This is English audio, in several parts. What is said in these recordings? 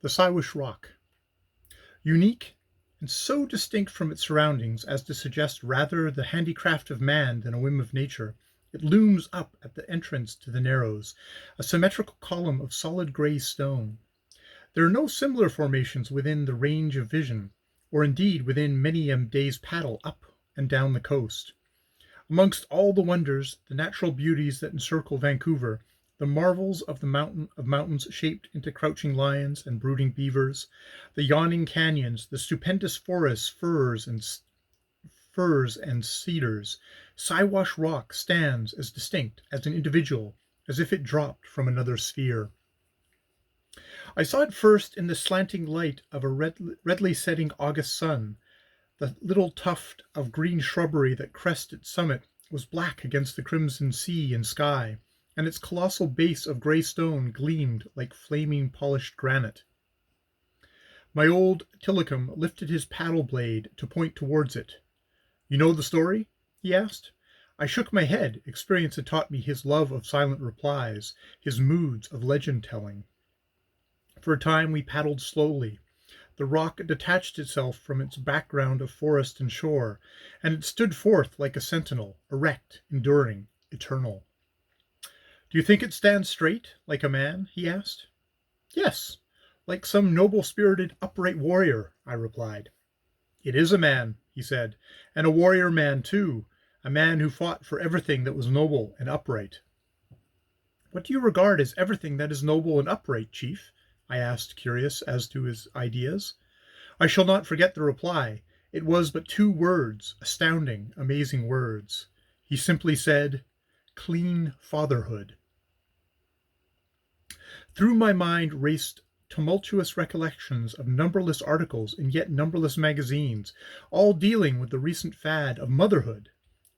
The Swsh Rock. Unique and so distinct from its surroundings as to suggest rather the handicraft of man than a whim of nature, it looms up at the entrance to the Narrows, a symmetrical column of solid gray stone. There are no similar formations within the range of vision, or indeed within many a day's paddle up and down the coast. Amongst all the wonders, the natural beauties that encircle Vancouver, the marvels of the mountains shaped into crouching lions and brooding beavers, the yawning canyons, the stupendous forests, firs and cedars, Swsh Rock stands as distinct as an individual, as if it dropped from another sphere. I saw it first in the slanting light of a redly setting August sun. The little tuft of green shrubbery that crested its summit was black against the crimson sea and sky, and its colossal base of gray stone gleamed like flaming polished granite. My old Tillicum lifted his paddle blade to point towards it. "You know the story?" he asked. I shook my head. Experience had taught me his love of silent replies, his moods of legend-telling. For a time we paddled slowly. The rock detached itself from its background of forest and shore, and it stood forth like a sentinel, erect, enduring, eternal. "Do you think it stands straight, like a man?" he asked. "Yes, like some noble-spirited, upright warrior," I replied. "It is a man," he said, "and a warrior man, too, a man who fought for everything that was noble and upright." "What do you regard as everything that is noble and upright, Chief?" I asked, curious as to his ideas. I shall not forget the reply. It was but 2 words, astounding, amazing words. He simply said, "Clean fatherhood." Through my mind raced tumultuous recollections of numberless articles in yet numberless magazines, all dealing with the recent fad of motherhood.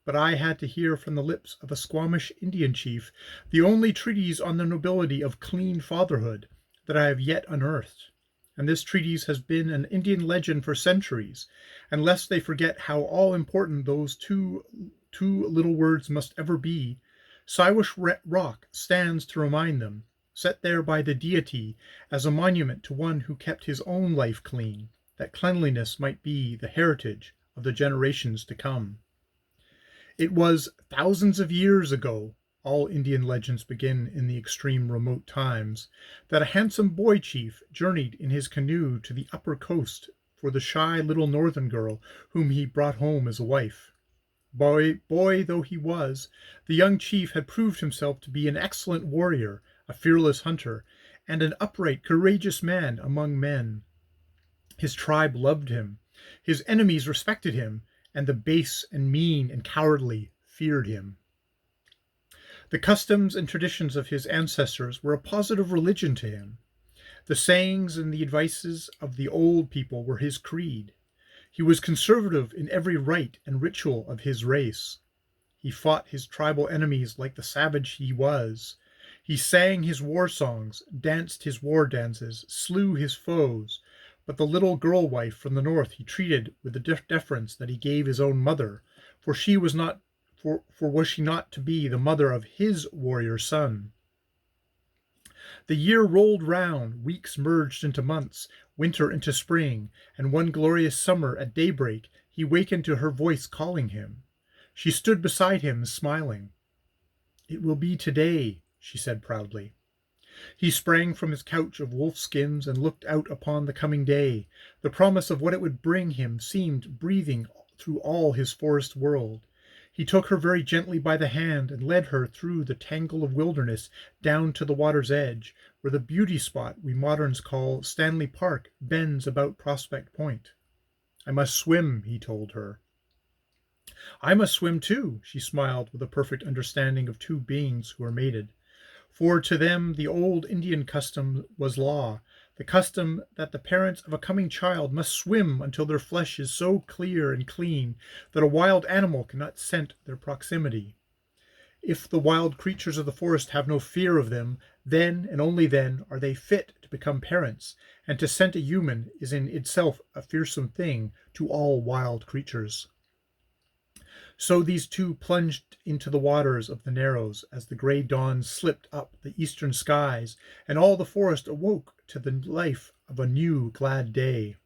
But I had to hear from the lips of a Squamish Indian chief the only treatise on the nobility of clean fatherhood that I have yet unearthed. And this treatise has been an Indian legend for centuries, and lest they forget how all important those two little words must ever be, Swsh Rock stands to remind them, set there by the deity as a monument to one who kept his own life clean, that cleanliness might be the heritage of the generations to come. It was thousands of years ago, all Indian legends begin in the extreme remote times, that a handsome boy chief journeyed in his canoe to the upper coast for the shy little northern girl whom he brought home as a wife. Boy though he was, the young chief had proved himself to be an excellent warrior, a fearless hunter, and an upright, courageous man among men. His tribe loved him, his enemies respected him, and the base and mean and cowardly feared him. The customs and traditions of his ancestors were a positive religion to him. The sayings and the advices of the old people were his creed. He was conservative in every rite and ritual of his race. He fought his tribal enemies like the savage he was. He sang his war songs, danced his war dances, slew his foes, but the little girl wife from the north he treated with the deference that he gave his own mother, for was she not to be the mother of his warrior son? The year rolled round, weeks merged into months, winter into spring, and one glorious summer at daybreak he wakened to her voice calling him. She stood beside him, smiling. "It will be today," she said proudly. He sprang from his couch of wolf skins and looked out upon the coming day. The promise of what it would bring him seemed breathing through all his forest world. He took her very gently by the hand and led her through the tangle of wilderness down to the water's edge, where the beauty spot we moderns call Stanley Park bends about Prospect Point. "I must swim," he told her. "I must swim too," she smiled with a perfect understanding of 2 beings who are mated. For to them the old Indian custom was law, the custom that the parents of a coming child must swim until their flesh is so clear and clean that a wild animal cannot scent their proximity. If the wild creatures of the forest have no fear of them, then and only then are they fit to become parents, and to scent a human is in itself a fearsome thing to all wild creatures. So these two plunged into the waters of the Narrows as the gray dawn slipped up the eastern skies, and all the forest awoke to the life of a new glad day.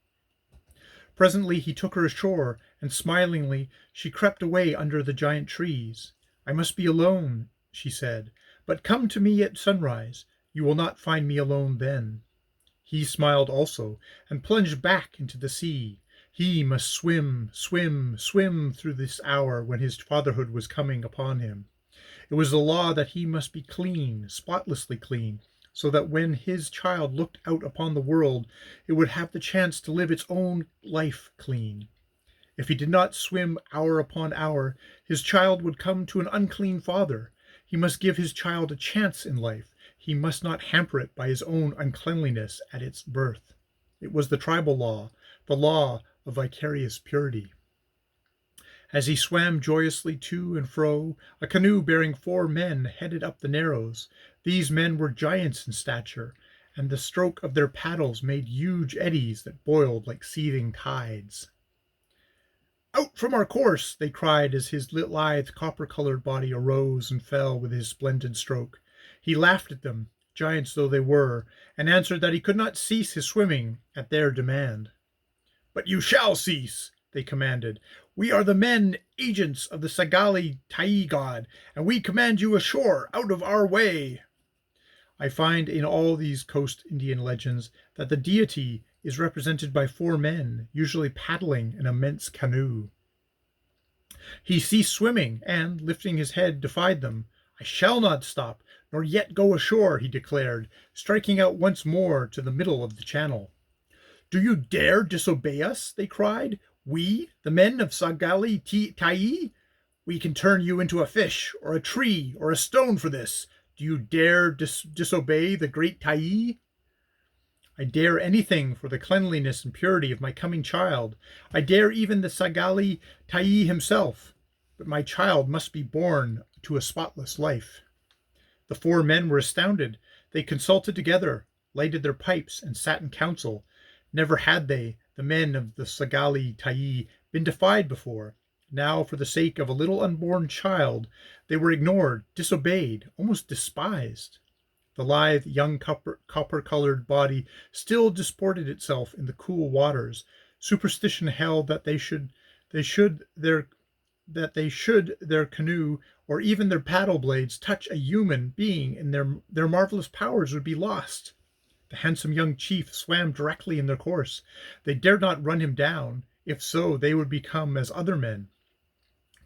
Presently he took her ashore, and smilingly she crept away under the giant trees. "I must be alone," she said, "but come to me at sunrise. You will not find me alone then." He smiled also, and plunged back into the sea. He must swim, swim, swim through this hour when his fatherhood was coming upon him. It was the law that he must be clean, spotlessly clean, so that when his child looked out upon the world, it would have the chance to live its own life clean. If he did not swim hour upon hour, his child would come to an unclean father. He must give his child a chance in life. He must not hamper it by his own uncleanliness at its birth. It was the tribal law, the law of vicarious purity. As he swam joyously to and fro, a canoe bearing 4 men headed up the Narrows. These men were giants in stature, and the stroke of their paddles made huge eddies that boiled like seething tides. "Out from our course!" they cried as his lithe copper-colored body arose and fell with his splendid stroke. He laughed at them, giants though they were, and answered that he could not cease his swimming at their demand. "But you shall cease," they commanded. "We are the men agents of the Sagali Tai god, and we command you ashore out of our way." I find in all these coast Indian legends that the deity is represented by 4 men, usually paddling an immense canoe. He ceased swimming, and, lifting his head, defied them. "I shall not stop, nor yet go ashore," he declared, striking out once more to the middle of the channel. "Do you dare disobey us?" they cried. "We, the men of Sagali Tai? We can turn you into a fish, or a tree, or a stone for this. Do you dare disobey the great Tai?" "I dare anything for the cleanliness and purity of my coming child. I dare even the Sagali Tai himself. But my child must be born to a spotless life." The 4 men were astounded. They consulted together, lighted their pipes, and sat in council. Never had they, the men of the Sagali Tai, been defied before. Now, for the sake of a little unborn child, they were ignored, disobeyed, almost despised. The lithe, young copper-colored body still disported itself in the cool waters. Superstition held that should their canoe or even their paddle blades touch a human being, and their marvelous powers would be lost. The handsome young chief swam directly in their course. They dared not run him down. If so, they would become as other men.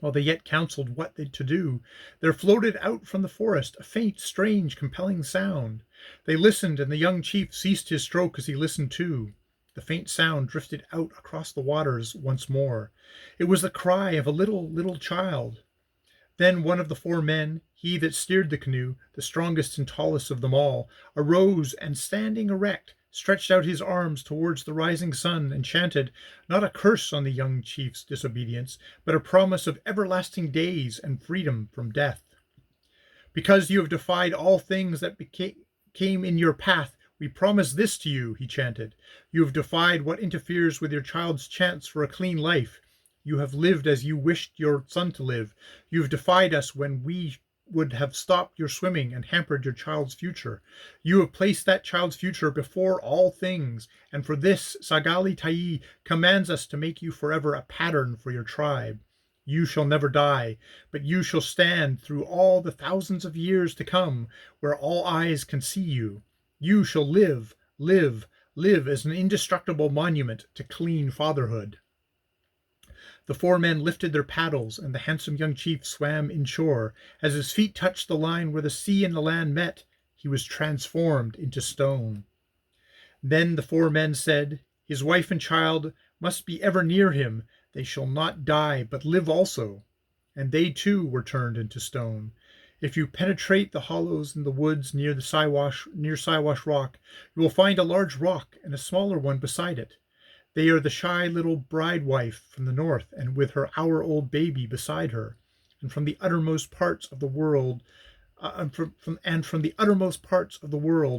While they yet counseled what to do, there floated out from the forest a faint, strange, compelling sound. They listened, and the young chief ceased his stroke as he listened too. The faint sound drifted out across the waters once more. It was the cry of a little child. Then one of the 4 men, he that steered the canoe, the strongest and tallest of them all, arose and, standing erect, stretched out his arms towards the rising sun and chanted, not a curse on the young chief's disobedience, but a promise of everlasting days and freedom from death. "Because you have defied all things that came in your path, we promise this to you," he chanted. "You have defied what interferes with your child's chance for a clean life. You have lived as you wished your son to live. You have defied us when we would have stopped your swimming and hampered your child's future. You have placed that child's future before all things, and for this Sagali Tai commands us to make you forever a pattern for your tribe. You shall never die, but you shall stand through all the thousands of years to come, where all eyes can see you. You shall live, live, live as an indestructible monument to clean fatherhood." The 4 men lifted their paddles, and the handsome young chief swam inshore. As his feet touched the line where the sea and the land met, he was transformed into stone. Then the 4 men said, "His wife and child must be ever near him. They shall not die, but live also." And they too were turned into stone. If you penetrate the hollows in the woods near Swsh Rock, you will find a large rock and a smaller one beside it. They are the shy little bride-wife from the north, and with her hour-old baby beside her. And from the uttermost parts of the world,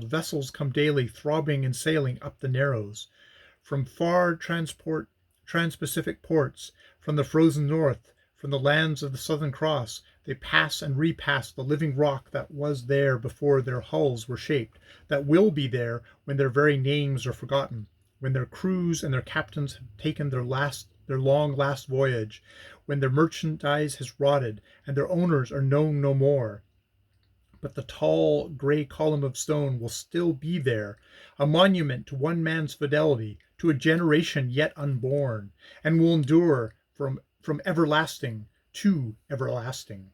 vessels come daily throbbing and sailing up the Narrows. From far Trans-Pacific ports, from the frozen north, from the lands of the Southern Cross, they pass and repass the living rock that was there before their hulls were shaped, that will be there when their very names are forgotten, when their crews and their captains have taken their long last voyage, when their merchandise has rotted and their owners are known no more. But the tall gray column of stone will still be there, a monument to one man's fidelity to a generation yet unborn, and will endure from everlasting to everlasting.